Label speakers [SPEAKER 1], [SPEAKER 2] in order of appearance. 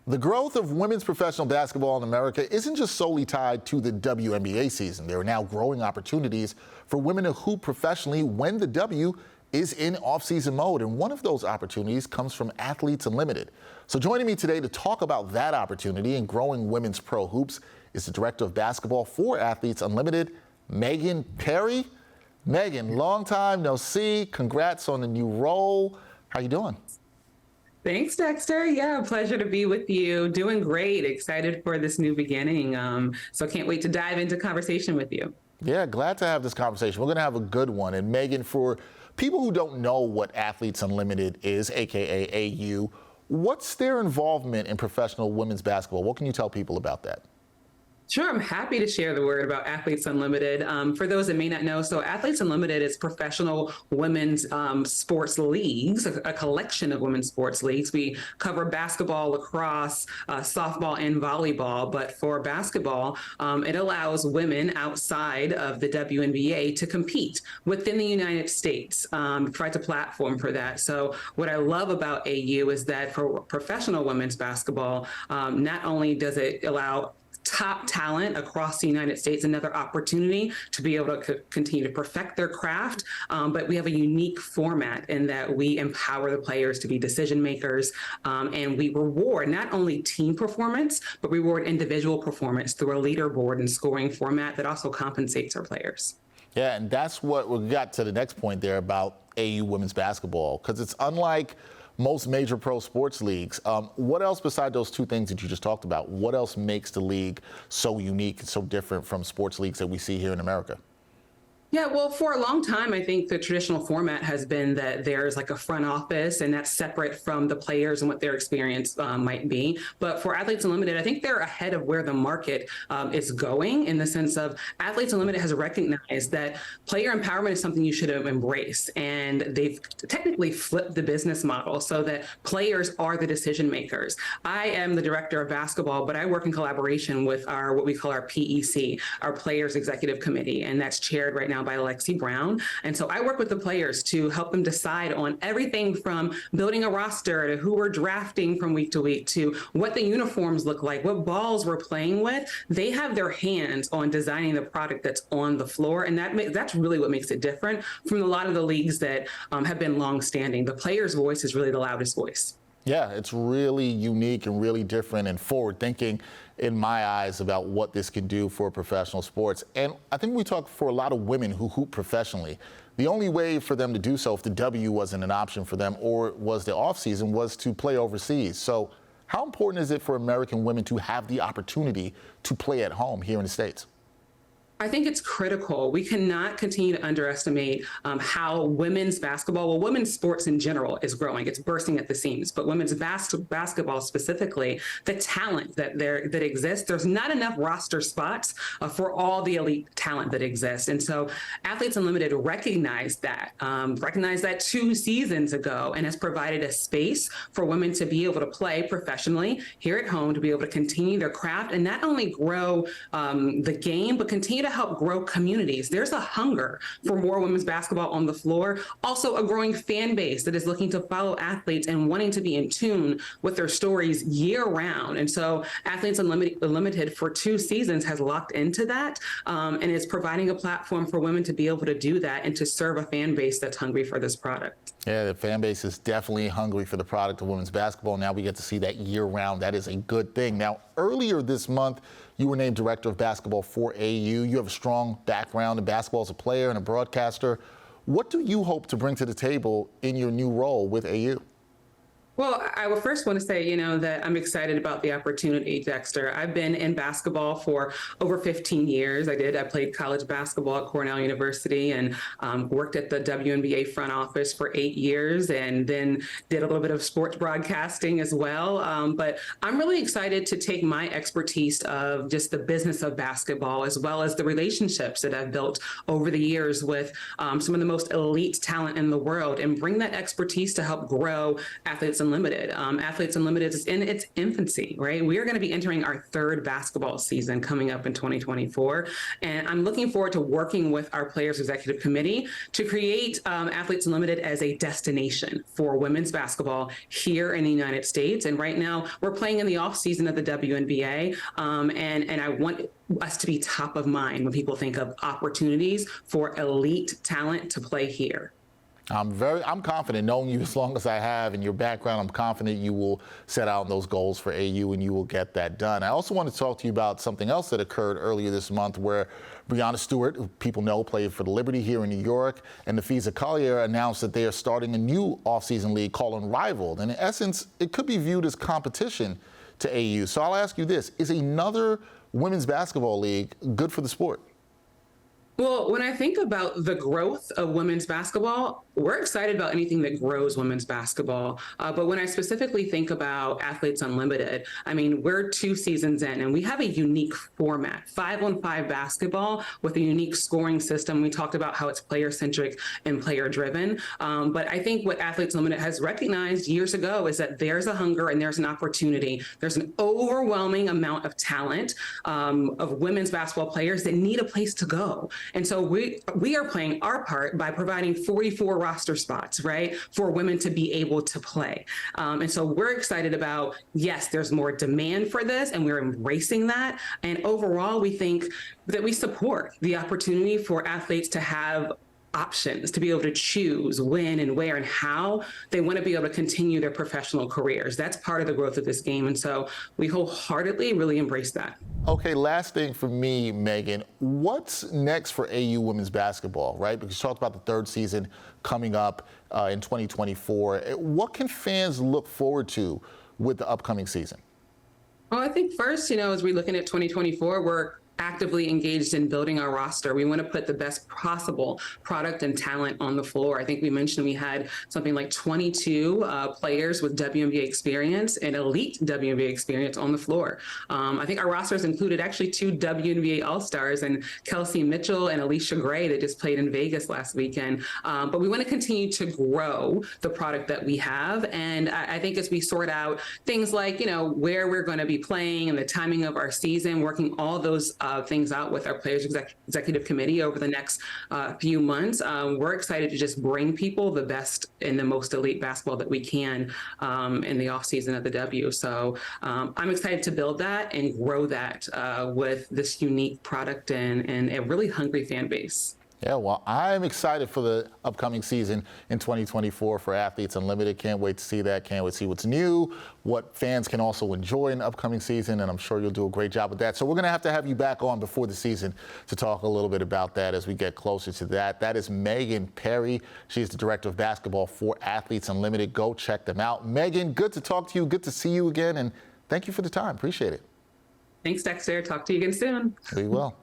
[SPEAKER 1] The growth of women's professional basketball in America isn't just solely tied to the WNBA season. There are now growing opportunities for women to hoop professionally when the W is in off-season mode. And one of those opportunities comes from Athletes Unlimited. So joining me today to talk about that opportunity and growing women's pro hoops is the director of basketball for Athletes Unlimited, Megan Perry. Megan, long time no see. Congrats on the new role. How you doing?
[SPEAKER 2] Thanks, Dexter. Yeah, pleasure to be with you. Doing great. Excited for this new beginning. So can't wait to dive into conversation with you.
[SPEAKER 1] Yeah, glad to have this conversation. We're going to have a good one. And Megan, for people who don't know what Athletes Unlimited is, aka AU, what's their involvement in professional women's basketball? What can you tell people about that?
[SPEAKER 2] Sure, I'm happy to share the word about Athletes Unlimited. For those that may not know, so Athletes Unlimited is professional women's sports leagues, a collection of women's sports leagues. We cover basketball, lacrosse, softball, and volleyball. But for basketball, it allows women outside of the WNBA to compete within the United States, provides a platform for that. So what I love about AU is that for professional women's basketball, not only does it allow top talent across the United States another opportunity to be able to continue to perfect their craft. But we have a unique format in that we empower the players to be decision makers, and we reward not only team performance, but reward individual performance through a leaderboard and scoring format that also compensates our players.
[SPEAKER 1] Yeah, and that's what we got to the next point there about AU women's basketball, because it's unlike most major pro sports leagues. What else besides those two things that you just talked about? What else makes the league so unique and so different from sports leagues that we see here in America?
[SPEAKER 2] Yeah, well, for a long time, I think the traditional format has been that there's like a front office and that's separate from the players and what their experience might be. But for Athletes Unlimited, I think they're ahead of where the market is going, in the sense of Athletes Unlimited has recognized that player empowerment is something you should embrace. And they've technically flipped the business model so that players are the decision makers. I am the director of basketball, but I work in collaboration with our what we call our PEC, our Players Executive Committee, and that's chaired right now by Lexi Brown. And so I work with the players to help them decide on everything from building a roster to who we're drafting from week to week to what the uniforms look like, what balls we're playing with. They have their hands on designing the product that's on the floor. And that's really what makes it different from a lot of the leagues that have been long-standing. The player's voice is really the loudest voice.
[SPEAKER 1] Yeah, it's really unique and really different and forward-thinking in my eyes about what this can do for professional sports. And I think we talk for a lot of women who hoop professionally. The only way for them to do so, if the W wasn't an option for them or was the off-season, was to play overseas. So how important is it for American women to have the opportunity to play at home here in the States?
[SPEAKER 2] I think it's critical. We cannot continue to underestimate how women's basketball, well, women's sports in general is growing. It's bursting at the seams, but women's basketball specifically, the talent that exists, there's not enough roster spots for all the elite talent that exists. And so Athletes Unlimited recognized that 2 seasons ago, and has provided a space for women to be able to play professionally here at home, to be able to continue their craft and not only grow the game, but continue to help grow communities. There's a hunger for more women's basketball on the floor. Also, a growing fan base that is looking to follow athletes and wanting to be in tune with their stories year round. And so Athletes Unlimited for 2 seasons has locked into that, and is providing a platform for women to be able to do that and to serve a fan base that's hungry for this product.
[SPEAKER 1] Yeah, the fan base is definitely hungry for the product of women's basketball. Now we get to see that year round. That is a good thing. Now, earlier this month, you were named director of basketball for AU. You have a strong background in basketball as a player and a broadcaster. What do you hope to bring to the table in your new role with AU?
[SPEAKER 2] Well, I would first want to say, that I'm excited about the opportunity, Dexter. I've been in basketball for over 15 years. I played college basketball at Cornell University and worked at the WNBA front office for 8 years, and then did a little bit of sports broadcasting as well. But I'm really excited to take my expertise of just the business of basketball, as well as the relationships that I've built over the years with some of the most elite talent in the world, and bring that expertise to help grow Athletes Unlimited. Athletes Unlimited is in its infancy, right? We are going to be entering our third basketball season coming up in 2024. And I'm looking forward to working with our Players Executive Committee to create Athletes Unlimited as a destination for women's basketball here in the United States. And right now, we're playing in the off season of the WNBA. And I want us to be top of mind when people think of opportunities for elite talent to play here.
[SPEAKER 1] I'm confident, knowing you as long as I have and your background, I'm confident you will set out those goals for AU and you will get that done. I also want to talk to you about something else that occurred earlier this month where Breanna Stewart, who people know played for the Liberty here in New York, and Nafisa Collier announced that they are starting a new offseason league called Unrivaled. And in essence, it could be viewed as competition to AU. So I'll ask you this, is another women's basketball league good for the sport?
[SPEAKER 2] Well, when I think about the growth of women's basketball, we're excited about anything that grows women's basketball. But when I specifically think about Athletes Unlimited, I mean, we're 2 seasons in and we have a unique format, 5-on-5 basketball with a unique scoring system. We talked about how it's player-centric and player-driven. But I think what Athletes Unlimited has recognized years ago is that there's a hunger and there's an opportunity. There's an overwhelming amount of talent of women's basketball players that need a place to go. And so we are playing our part by providing 44 roster spots, right, for women to be able to play. And so we're excited about, yes, there's more demand for this, and we're embracing that. And overall, we think that we support the opportunity for athletes to have options, to be able to choose when and where and how they want to be able to continue their professional careers. That's part of the growth of this game. And so we wholeheartedly really embrace that.
[SPEAKER 1] Okay, last thing for me, Megan, what's next for AU women's basketball, right? Because you talked about the third season coming up in 2024. What can fans look forward to with the upcoming season?
[SPEAKER 2] Well, I think first, as we're looking at 2024, we're actively engaged in building our roster. We want to put the best possible product and talent on the floor. I think we mentioned we had something like 22 players with WNBA experience and elite WNBA experience on the floor. I think our rosters included actually 2 WNBA All-Stars and Kelsey Mitchell and Alicia Gray that just played in Vegas last weekend. But we want to continue to grow the product that we have. And I think as we sort out things like, where we're going to be playing and the timing of our season, working all those things out with our Players Executive Committee over the next few months. We're excited to just bring people the best and the most elite basketball that we can in the offseason of the W. So I'm excited to build that and grow that with this unique product and a really hungry fan base.
[SPEAKER 1] Yeah, well, I'm excited for the upcoming season in 2024 for Athletes Unlimited. Can't wait to see that. Can't wait to see what's new, what fans can also enjoy in the upcoming season, and I'm sure you'll do a great job with that. So we're going to have you back on before the season to talk a little bit about that as we get closer to that. That is Megan Perry. She's the director of basketball for Athletes Unlimited. Go check them out. Megan, good to talk to you. Good to see you again, and thank you for the time. Appreciate it.
[SPEAKER 2] Thanks, Dexter. Talk to you again soon.
[SPEAKER 1] We will.